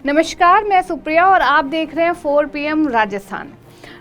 नमस्कार, मैं सुप्रिया और आप देख रहे हैं 4 PM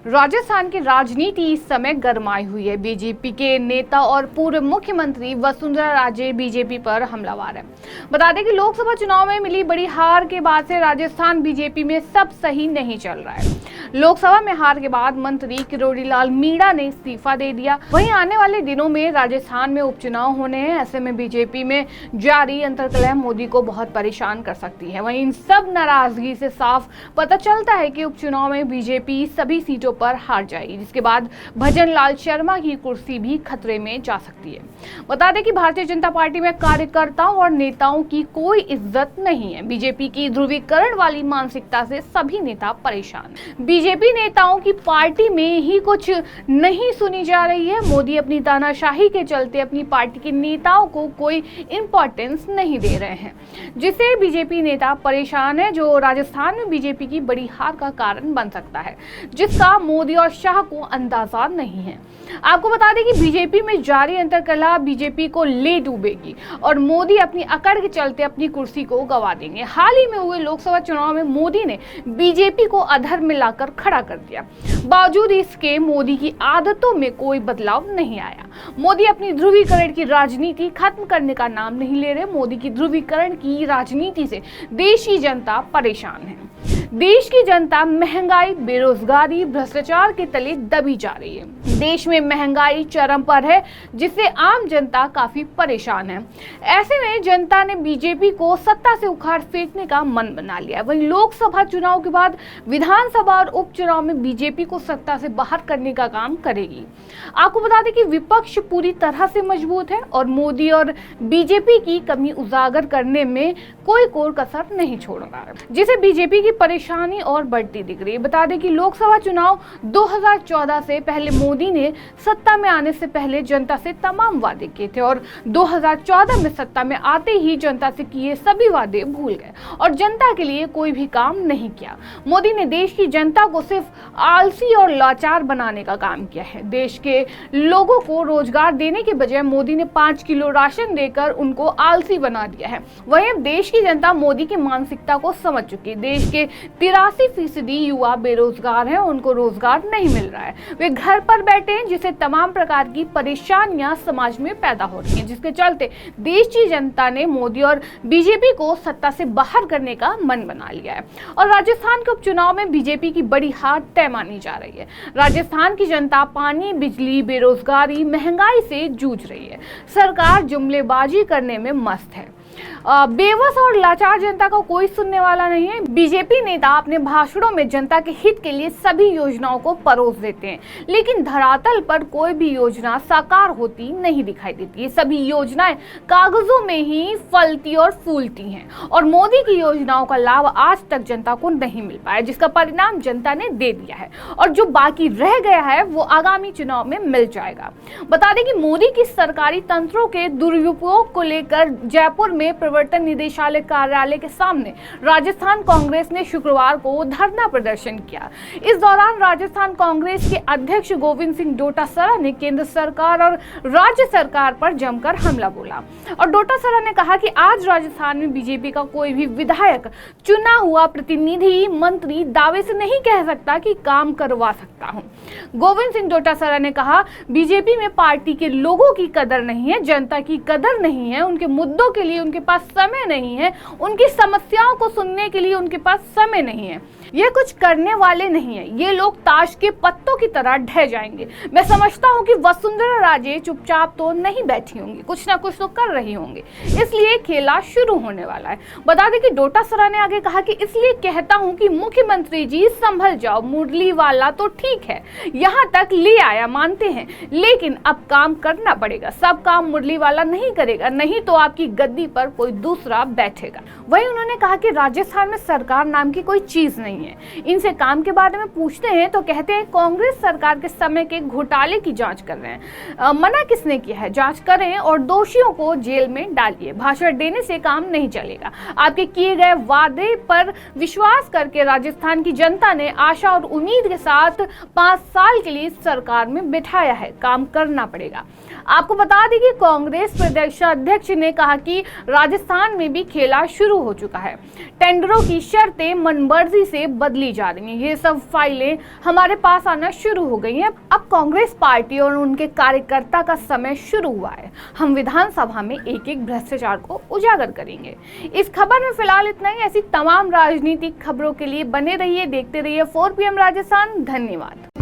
राजस्थान की राजनीति इस समय गरमाई हुई है। बीजेपी के नेता और पूर्व मुख्यमंत्री वसुंधरा राजे बीजेपी पर हमलावर है। बता दें कि लोकसभा चुनाव में मिली बड़ी हार के बाद से राजस्थान बीजेपी में सब सही नहीं चल रहा है। लोकसभा में हार के बाद मंत्री किरोड़ी लाल मीणा ने इस्तीफा दे दिया। वहीं आने वाले दिनों में राजस्थान में उपचुनाव होने हैं। ऐसे में बीजेपी में जारी अंतर्कलह मोदी को बहुत परेशान कर सकती है। वहीं इन सब नाराजगी से साफ पता चलता है कि उपचुनाव में बीजेपी सभी सीटों पर हार जाएगी, जिसके बाद भजन लाल शर्मा की कुर्सी भी खतरे में जा सकती है। बता दें कि भारतीय जनता पार्टी में कार्यकर्ताओं और नेताओं की कोई इज्जत नहीं है। बीजेपी की ध्रुवीकरण वाली मानसिकता से सभी नेता परेशान हैं। बीजेपी नेताओं की पार्टी में ही कुछ नहीं सुनी जा रही है। मोदी अपनी तानाशाही के चलते अपनी पार्टी के नेताओं को कोई इंपॉर्टेंस नहीं दे रहे हैं, जिससे बीजेपी नेता परेशान है, जो राजस्थान में बीजेपी की बड़ी हार का कारण बन सकता है, जिसका मोदी और शाह को अंदाजा नहीं है। आपको बता दें कि बीजेपी में जारी अंतर्कलह बीजेपी को ले डूबेगी और मोदी अपनी अकड़ के चलते अपनी कुर्सी को गंवा देंगे। हाल ही में हुए लोकसभा चुनाव में मोदी ने बीजेपी को अधर में लाकर खड़ा कर दिया। बावजूद इसके मोदी की आदतों में कोई बदलाव नहीं आया। मोदी अपनी ध्रुवीकरण की राजनीति खत्म करने का नाम नहीं ले रहे। मोदी की ध्रुवीकरण की राजनीति से देश की जनता परेशान है। देश की जनता महंगाई, बेरोजगारी, भ्रष्टाचार के तले दबी जा रही है। देश में महंगाई चरम पर है, जिससे आम जनता काफी परेशान है। ऐसे में जनता ने बीजेपी को सत्ता से उखाड़ फेंकने का मन बना लिया है। वहीं लोकसभा चुनाव के बाद विधानसभा और उपचुनाव में बीजेपी को सत्ता से बाहर करने का काम करेगी। आपको बता दें कि विपक्ष पूरी तरह से मजबूत है और मोदी और बीजेपी की कमी उजागर करने में कोई कोर कसर नहीं छोड़ रहा है, जिसे बीजेपी की परेशानी और बढ़ती दिख रही है। बता दें कि लोकसभा चुनाव 2014 से पहले मोदी ने सत्ता में आने से पहले जनता से तमाम वादे किए थे और 2014 में सत्ता में आते ही जनता से किए सभी वादे भूल गए और जनता के लिए कोई भी काम नहीं किया। मोदी ने देश की जनता को सिर्फ आलसी और लाचार बनाने का काम किया है। देश के लोगों को रोजगार देने के बजाय मोदी ने 5 किलो राशन देकर उनको आलसी बना दिया है। वहीं देश की जनता मोदी की मानसिकता को समझ चुकी है। देश के 83% युवा बेरोजगार हैं, उनको रोजगार नहीं मिल रहा है। वे घर पर बैठे हैं, जिससे तमाम प्रकार की परेशानियां समाज में पैदा हो रही हैं, जिसके चलते देश की जनता ने मोदी और बीजेपी को सत्ता से बाहर करने का मन बना लिया है और राजस्थान के उपचुनाव में बीजेपी की बड़ी हार तय मानी जा रही है। राजस्थान की जनता पानी, बिजली, बेरोजगारी, महंगाई से जूझ रही है। सरकार जुमलेबाजी करने में मस्त है। बेबस और लाचार जनता का कोई सुनने वाला नहीं है। बीजेपी नेता अपने भाषणों में जनता के हित के लिए सभी योजनाओं को परोस देते हैं, लेकिन धरातल पर कोई भी योजना साकार होती नहीं दिखाई देती है। सभी योजनाएं कागजों में ही फलती और फूलती हैं और मोदी की योजनाओं का लाभ आज तक जनता को नहीं मिल पाया, जिसका परिणाम जनता ने दे दिया है और जो बाकी रह गया है वो आगामी चुनाव में मिल जाएगा। बता दें कि मोदी की सरकारी तंत्रों के दुरुपयोग को लेकर जयपुर में प्रवर्तन निदेशालय कार्यालय के सामने राजस्थान कांग्रेस ने शुक्रवार को धरना प्रदर्शन किया। इस दौरान राजस्थान कांग्रेस के अध्यक्ष गोविंद सिंह डोटासरा ने केंद्र सरकार और राज्य सरकार पर जमकर हमला बोला और डोटासरा ने कहा कि आज राजस्थान में बीजेपी का कोई भी विधायक, चुना हुआ प्रतिनिधि, मंत्री दावे से नहीं कह सकता कि काम करवा सकता हूं। गोविंद सिंह डोटासरा ने कहा, बीजेपी में पार्टी के लोगों की कदर नहीं है, जनता की कदर नहीं है, उनके मुद्दों के लिए उनके पास समय नहीं है, उनकी समस्याओं को सुनने के लिए उनके पास समय नहीं है। ये कुछ करने वाले नहीं है। ये लोग ताश के पत्तों की तरह ढह जाएंगे। मैं समझता हूँ कि वसुंधरा राजे चुपचाप तो नहीं बैठी होंगी, कुछ ना कुछ तो कर रही होंगी, इसलिए खेला शुरू होने वाला है। बता दें कि डोटासरा ने आगे कहा कि इसलिए कहता हूँ कि मुख्यमंत्री जी संभल जाओ। मुरली वाला तो ठीक है, यहाँ तक ले आया, मानते हैं, लेकिन अब काम करना पड़ेगा। सब काम मुरली वाला नहीं करेगा, नहीं तो आपकी गद्दी पर कोई दूसरा बैठेगा। वहीं उन्होंने कहा कि राजस्थान में सरकार नाम की कोई चीज नहीं है। इनसे काम के बारे में पूछते हैं तो कहते हैं कांग्रेस सरकार के समय के घोटाले की जांच कर रहे हैं। मना किसने किया है? जांच करें और दोषियों को जेल में डालिए। भाषण देने से काम नहीं चलेगा। आपके किए गए वादे पर विश्वास करके राजस्थान की जनता ने आशा और उम्मीद के साथ 5 साल के लिए सरकार में बिठाया है। काम करना पड़ेगा। आपको बता दें कि कांग्रेस प्रदेश अध्यक्ष ने कहा कि राजस्थान में भी खेला शुरू हो चुका है। टेंडरों की शर्तें मनमर्जी से बदली जा रही हैं। ये सब फाइलें हमारे पास आना शुरू हो गई हैं। अब कांग्रेस पार्टी और उनके कार्यकर्ता का समय शुरू हुआ है। हम विधानसभा में एक एक भ्रष्टाचार को उजागर करेंगे। इस खबर में फिलहाल इतना ही। ऐसी तमाम राजनीतिक खबरों के लिए बने रहिए, देखते रहिए 4 PM राजस्थान। धन्यवाद।